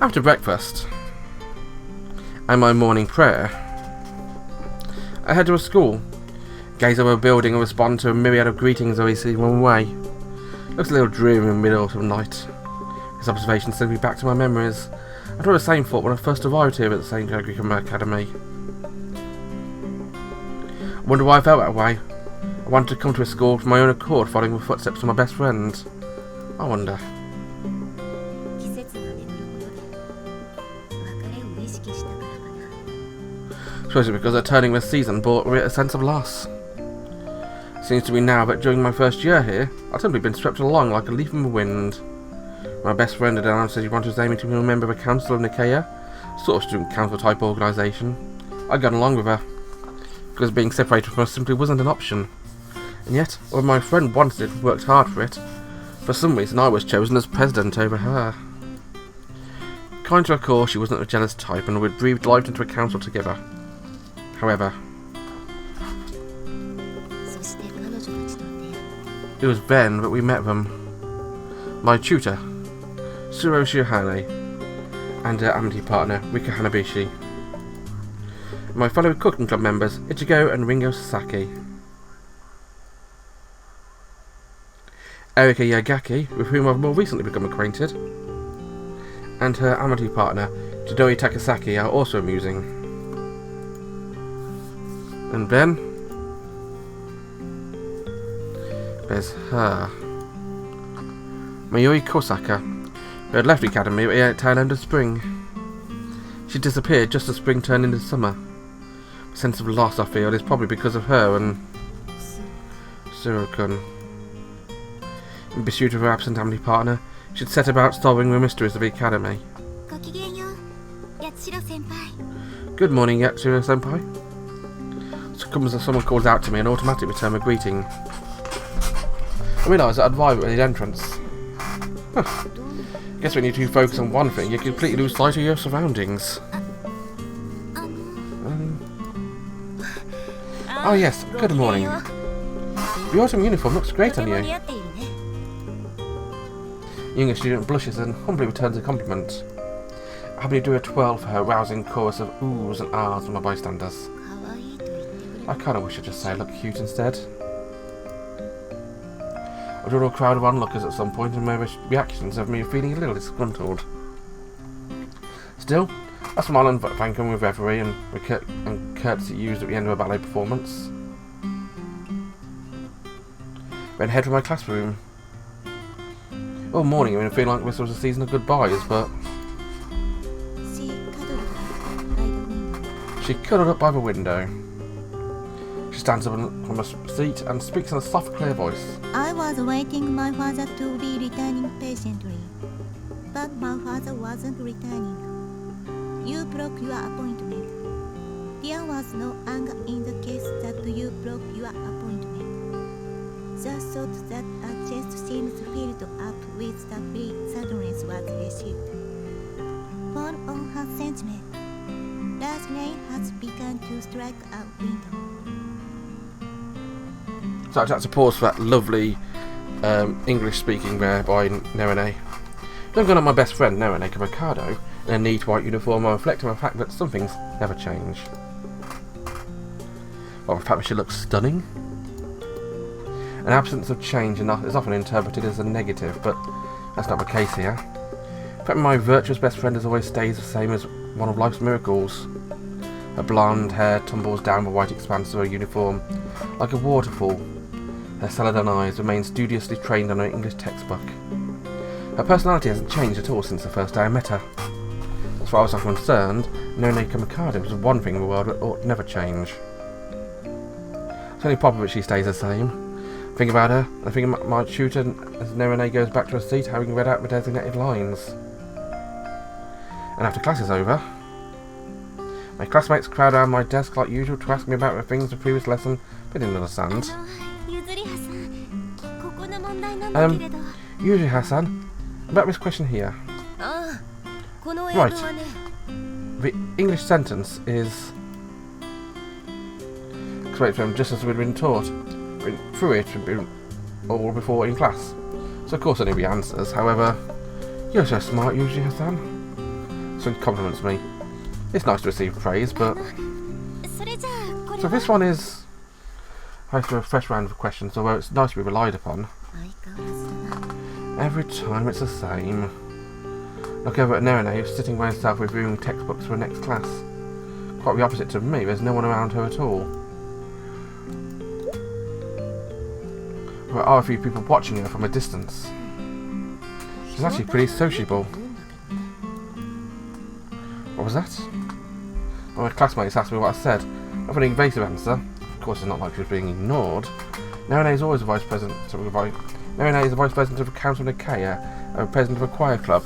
After breakfast and my morning prayer, I head to a school, gaze over a building and respond to a myriad of greetings I see one way. Looks a little dreary in the middle of the night. This observation sends me back to my memories. I had the same thought when I first arrived here at the Saint Angraecum Academy. I wonder why I felt that way. I wanted to come to a school of my own accord, following the footsteps of my best friend. I wonder. Especially because a turning this season brought with it a sense of loss. Seems to me now that during my first year here, I'd simply been swept along like a leaf in the wind. My best friend had announced that he wanted to aim to be a member of the Council of Nicaea, sort of student council type organisation. I'd gone along with her, because being separated from her simply wasn't an option. And yet, when my friend wanted it and worked hard for it, for some reason I was chosen as president over her. Kind to her core, she wasn't a jealous type and we'd breathed life into a council together. However, it was then that we met them. My tutor, Suoh, and her amity partner, Rika Hanabishi. My fellow cooking club members, Ichigo and Ringo Sasaki. Erika Yagaki, with whom I've more recently become acquainted, and her amity partner, Jidoi Takasaki, are also amusing. And then there's her, Mayuri Kosaka, who had left the academy at the tail end of spring. She disappeared just as spring turned into summer. The sense of loss I feel is probably because of her and Suoh-kun. In pursuit of her absent amity partner, she'd set about solving the mysteries of the academy. Good morning, Yatsushiro senpai. So comes as someone calls out to me and automatically return a greeting. I realise that I'd arrived at the entrance. Guess when you do focus on one thing, you completely lose sight of your surroundings. Oh yes, good morning. The autumn uniform looks great on you. Younger student blushes and humbly returns a compliment. I happily do a twirl for her rousing chorus of oohs and ahs from my bystanders. I kinda wish I'd just say I look cute instead. I drew a crowd of onlookers at some point and my reactions have me feeling a little disgruntled. Still, I smile and thank them with reverie and courtesy used at the end of a ballet performance. Then head for my classroom. All morning I feel like this was a season of goodbyes, but she cuddled up by the window. She stands up from a seat and speaks in a soft, clear voice. I was waiting my father to be returning patiently, but my father wasn't returning. You broke your appointment. There was no anger in the case that you broke your appointment. The thought that a jest seemed filled up with the free sadness was received. For all her sentiment, large rain has begun to strike our window. So I had to pause for that lovely English speaking there by Nerone. Then I've gone on my best friend Nerone Kamikado in a neat white uniform while reflecting on the fact that some things never change. Well, the fact that she looks stunning. An absence of change is often interpreted as a negative, but that's not the case here. In fact, my virtuous best friend has always stays the same as one of life's miracles. Her blonde hair tumbles down the white expanse of her uniform like a waterfall. Her celadon eyes remain studiously trained on her English textbook. Her personality hasn't changed at all since the first day I met her. As far as I'm concerned, Nerone Kamikado is one thing in the world that ought never change. It's only proper that she stays the same. Think about her, and think about my tutor as Nerone goes back to her seat having read out the designated lines. And after class is over, my classmates crowd around my desk like usual to ask me about the things of the previous lesson they didn't understand. Yuzuriha-san, about this question here. Right, the English sentence is correct from just as we'd been taught. Through it all before in class. So of course I knew the answers, however, you're so smart, Yuzuriha-san. Someone compliments me. It's nice to receive praise, but... それじゃあこれ So は this one is... host a fresh round of questions, although it's nice to be relied upon. 相変わらずだな Every time it's the same. Look over at Nerone, who's sitting by herself reviewing textbooks for her next class. Quite the opposite to me, there's no one around her at all. There are a few people watching her from a distance. She's actually pretty sociable. What was that? Well, my classmates asked me what I said. Not an evasive answer. Of course, it's not like she was being ignored. Nerone is always the vice president of Nerone is the vice president of the Council of Nicaea, and president of a choir club.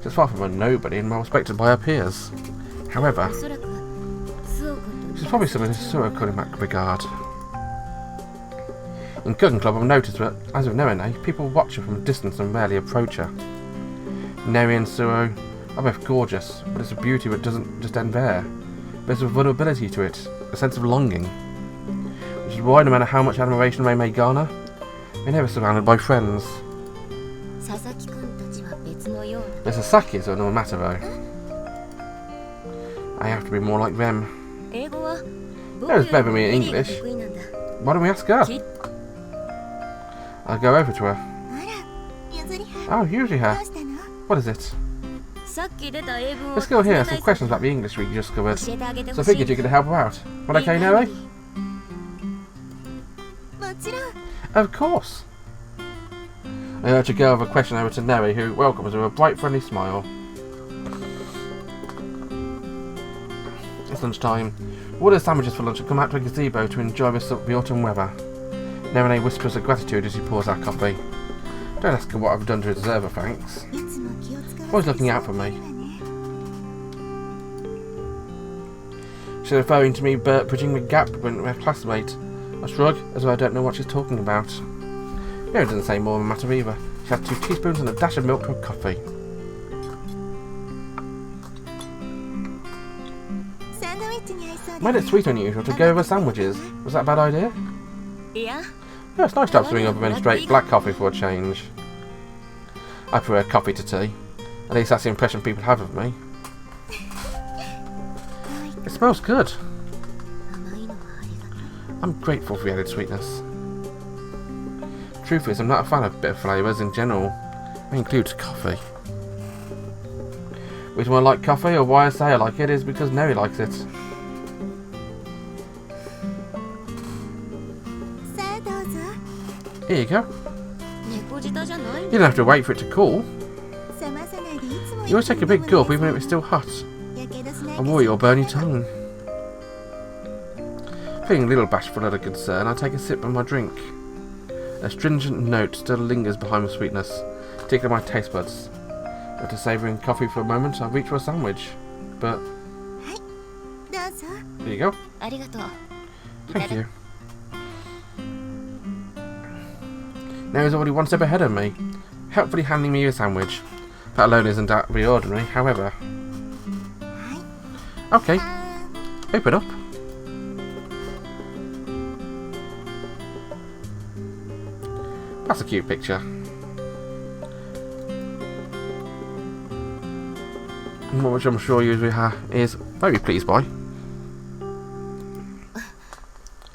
She's far from a nobody and well respected by her peers. However, おそらくはスオ君と she's probably similar to Suoh in that regard. In Cooking Club, I've noticed that, as with Nerone, people watch her from a distance and rarely approach her. Nerone and Suoh are both gorgeous, but it's a beauty that doesn't just end there. There's a vulnerability to it, a sense of longing. Which is why, no matter how much admiration they may garner, they're never surrounded by friends. 佐々木君たちは別のような The Sasaki is another matter though. I have to be more like them. 英語は There's better than me in 僕より English. 得意なんだ Why don't we ask her? き I'll go over to her. あらゆずりは Oh, ど Yuzuriha. うしたの What is it? さっき出た英文を Let's go here. 集め Some たい questions about the English we discovered. 教えてあげて So ほ I しい figured you could help her out. Well, okay, Noe? もちろん Of course. I urge a girl with a question over to Noe, who welcomes her with a bright, friendly smile. It's lunchtime. Order sandwiches for lunch and come out to a gazebo to enjoy the autumn weather. Noe whispers her gratitude as she pours our coffee. Don't ask her what I've done to deserve her thanks. いつも気を使わ Always せて looking out for くれ me. るわね She's referring to me bridging the gap with my classmate. I shrug, as though I don't know what she's talking about. No, it doesn't say more than matter either. She has 2 teaspoons and a dash of milk to her coffee. サンドイッチに合いそうだ Made it sweet unusual to go over sandwiches. Was that a bad idea? いや Yeah, it's nice to have something other than straight black coffee for a change. I prefer coffee to tea. At least that's the impression people have of me. It smells good. 甘いのはありがとう I'm grateful for the added sweetness. Truth is, I'm not a fan of bitter flavours in general. That includes coffee. The reason why I like coffee, or why I say I like it, is because Noe likes it. さあどうぞ Here you go. 猫舌じゃない You don't have to wait for it to cool. 冷まさないでいつも You always take a big gulp even if it's still hot. やけどしない I worry you'll burn your tongue. Feeling a little bashful at a concern, I take a sip of my drink. A stringent note still lingers behind the sweetness, tickling my taste buds. After savouring coffee for a moment, I reach for a sandwich. But どうぞ here you go. ありがとう Thank you. Now he's already one step ahead of me, helpfully handing me a sandwich. That alone isn't out of the ordinary, however. はい Okay, あ open up. That's a cute picture. Which I'm sure Yuzuriha is very pleased by.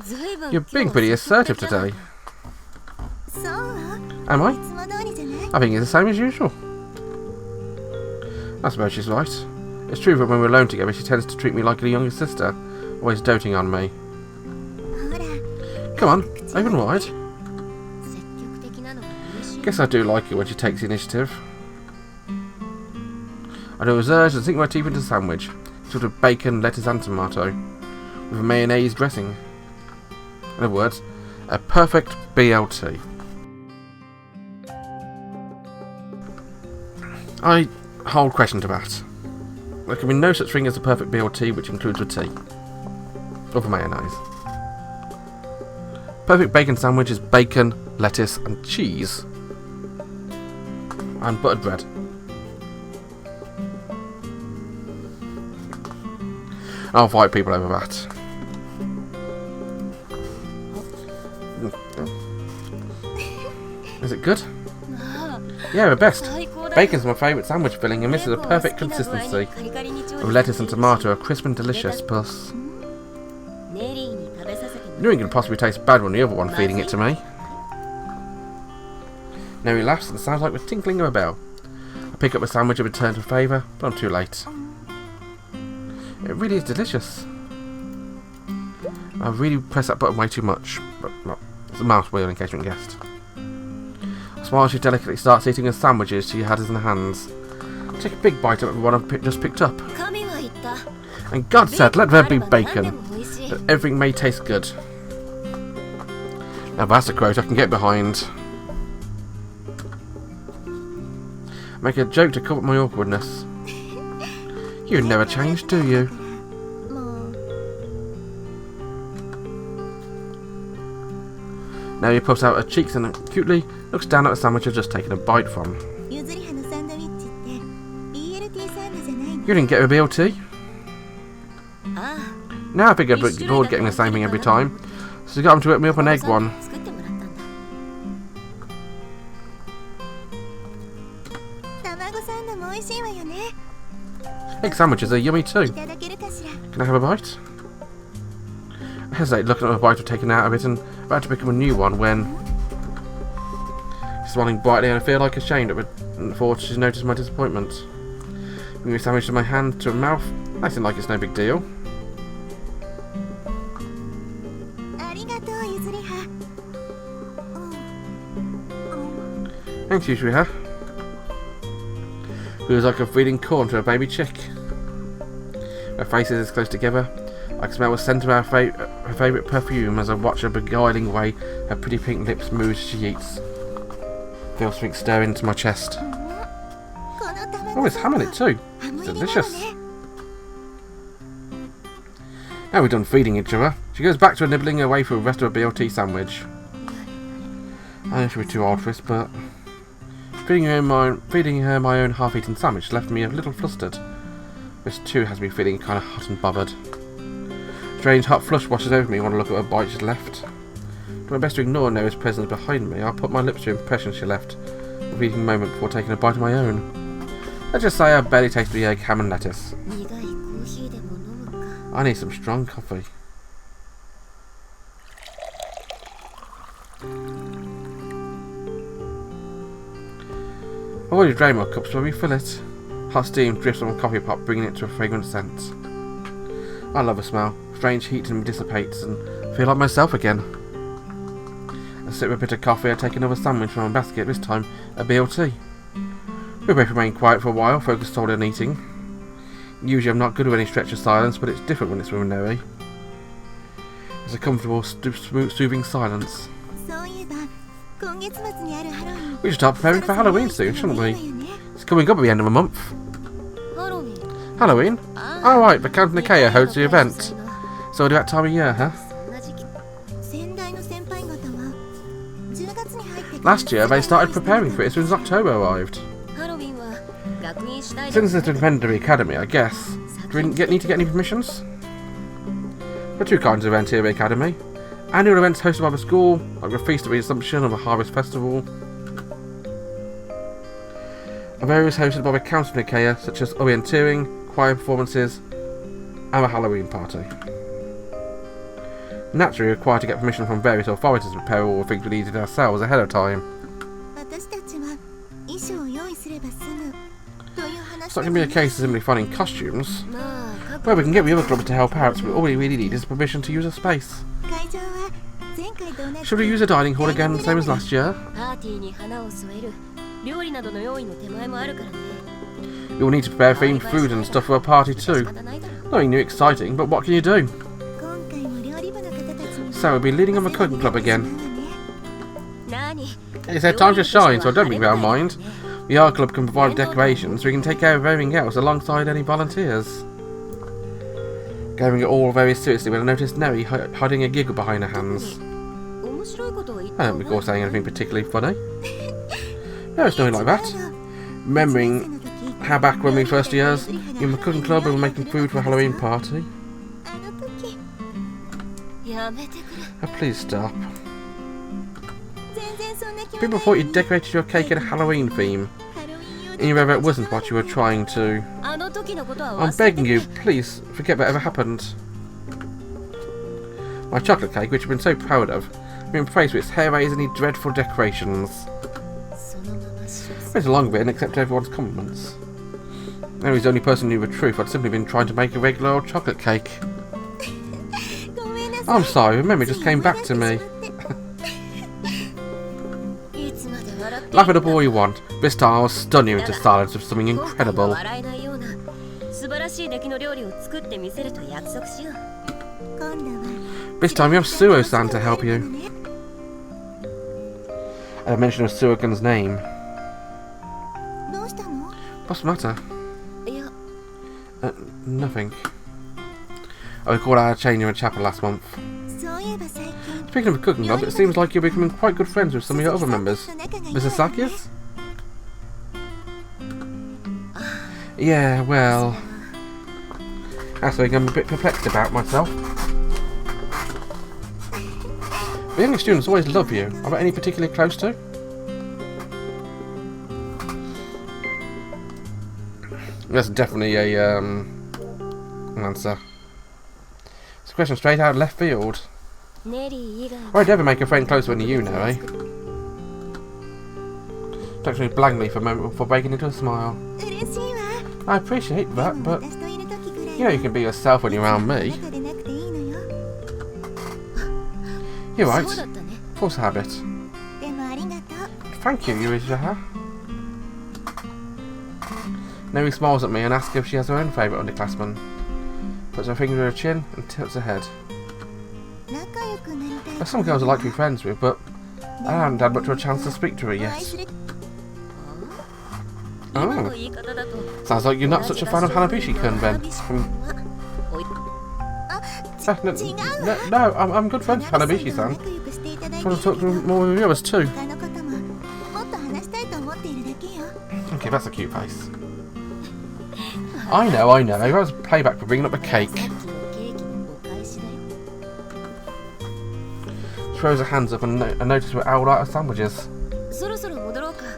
ずいぶん You're being pretty assertive today. そう Am い I? つも通りじゃない I think it's the same as usual. I suppose she's right. It's true that when we're alone together she tends to treat me like a younger sister, always doting on me. ほら Come on, open wide. 積極的なのが嬉しい Guess I do like it when she takes the initiative. I do as urged and sink my teeth into the sandwich, sort of bacon, lettuce and tomato, with a mayonnaise dressing. In other words, a perfect BLT. I hold question to that. There can be no such thing as a perfect BLT which includes a tea. Or the mayonnaise. Perfect bacon sandwich is bacon, lettuce and cheese. And buttered bread. I'll fight people over that. Is it good?あ Yeah, the あ best. 最高 Bacon's my favourite sandwich filling, and this is a perfect consistency. With lettuce and tomato are crisp and delicious, plus... Knew it could possibly taste bad when the other one feeding it to me. Now he laughs and sounds like the tinkling of a bell. I pick up the sandwich and return to favour, but I'm too late. It really is delicious. I really pressed that button way too much, but well, it's a mouse wheel in case you haven't guessed. I smile as she delicately starts eating the sandwiches she had in her hands. I take a big bite out of the one I've just picked up. And God said, let there be bacon, that everything may taste good. Now that's a quote I can get behind. Make a joke to cover up my awkwardness. You never change, do you? Now he puffs out her cheeks and cutely looks down at the sandwich I've just taken a bite from. You didn't get a BLT? Now I think I'd be bored getting the same thing every time, so I got him to whip me up an egg one. Egg sandwiches are yummy too. Can I have a bite? I hesitate looking at the bite I've taken out of it and about to become a new one when she's smiling brightly and I feel like ashamed before she's noticed my disappointment. Bring the sandwich to my hand to her mouth, acting like it's no big deal. Thanks, Yuzuriha. Feels like I'm feeding corn to a baby chick. Her faces is close together. I can smell the scent of her favourite perfume as I watch her beguiling way her pretty pink lips move as she eats. Feel something stir into my chest. Oh, it's ham in it too. It's delicious. Now we're done feeding each other, she goes back to nibbling away for the rest of a BLT sandwich. I know she'll be too old for this, but feeding her my own half-eaten sandwich left me a little flustered. This too has me feeling kind of hot and bothered. A strange hot flush washes over me when I look at her bite she's left. Do my best to ignore Noah's presence behind me. I'll put my lips to the impression she left a fleeting moment before taking a bite of my own. Let's just say I barely tasted the egg, ham and lettuce. I need some strong coffee. I've already drained my cup, so I refill it. Hot steam drifts on my coffee pot, bringing it to a fragrant scent. I love the smell. Strange heat in me dissipates and feel like myself again. I sip a bit of coffee and take another sandwich from my basket, this time a BLT. We both remain quiet for a while, focused solely on eating. Usually I'm not good with any stretch of silence, but it's different when it's with Noe. It's a comfortable, soothing silence. We should start preparing for Halloween soon, shouldn't we? It's coming up at the end of the month. Halloween? Oh right, the Council of Nicaea hosts the event. So we'll do that time of year, huh? Last year they started preparing for it as soon as October arrived. Since it's Saint Angraecum Academy, I guess. Do we need to get any permissions? There are two kinds of events here at the Academy. Annual events hosted by the school, like the Feast of the Assumption or the Harvest Festival. And areas hosted by the Council of Nicaea, such as orienteering, choir performances, and a Halloween party. Naturally, we're required to get permission from various authorities to prepare all the things we needed ourselves ahead of time. It's not going to be a case of simply finding costumes. Well, we can get the other clubs to help out, so all we really need is permission to use a space. Should we use a dining hall again, the same as last year? You'll need to prepare themed food and stuff for a party too. Nothing new exciting, but what can you do? So we'll be leading on the cooking club again. It's their time to shine, so I don't think they'll mind. The art club can provide decorations, so we can take care of everything else alongside any volunteers. Going it all very seriously when I noticed Neri hiding a giggle behind her hands. I don't recall saying anything particularly funny. No, it's nothing like that. Remembering how back when we first years, in the cooking club we were making food for a Halloween party. Oh, please stop. People thought you decorated your cake in a Halloween theme. Even if it wasn't what you were trying to. I'm begging you, please forget whatever happened. My chocolate cake, which I've been so proud of, has been praised for its hair-raising dreadful decorations. It's a long bit and accept everyone's compliments. Now he's the only person who knew the truth. I'd simply been trying to make a regular old chocolate cake. I'm sorry, the memory just came back to me. Laugh at the all you want. This time I'll stun you into silence with something incredible. This time you have Suoh-san to help you. I mentioned of Suoh-kun's name. What's the matter? Nothing. I recall I had a change in the chapel last month. Speaking of the cooking club, it seems like you're becoming quite good friends with some of your other members. Mrs. Sakis? Yeah, well... That's something I'm a bit perplexed about myself. The younger students always love you. Are there any particularly close to? That's definitely a answer. It's a question straight out of left field. Why'd you ever make a friend closer than you know, eh? Don't me blankly for a moment before breaking into a smile. I appreciate that, but you know you can be yourself when you're around me. You're right. Force habit. Thank you, Yuzuriha. Neri smiles at me and asks if she has her own favourite underclassman. Puts her finger to her chin and tilts her head. There's some girls I like to be friends with, but I haven't had much of a chance to speak to her yet. Oh. Sounds like you're not such a fan of Hanabishi-kun, then. No, I'm good friends with Hanabishi-san. I want to talk to more reviewers too. Okay, that's a cute face. I know. That was playback for bringing up a cake. She throws her hands up and I notice we're out of sandwiches.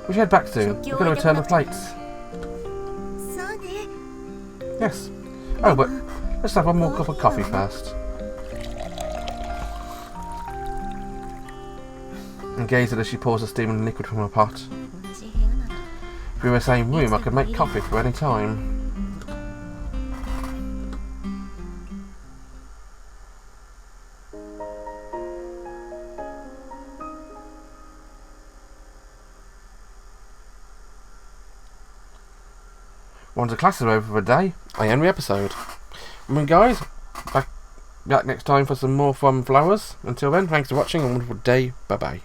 We should head back soon. We're going to return the plates. Yes. Oh, but let's have one more cup of coffee first. And gaze at her as she pours the steaming liquid from her pot. If we were in the same room, I could make coffee for any time. Once the classes are over for the day, I end the episode. Guys, back next time for some more fun flowers. Until then, thanks for watching and a wonderful day. Bye bye.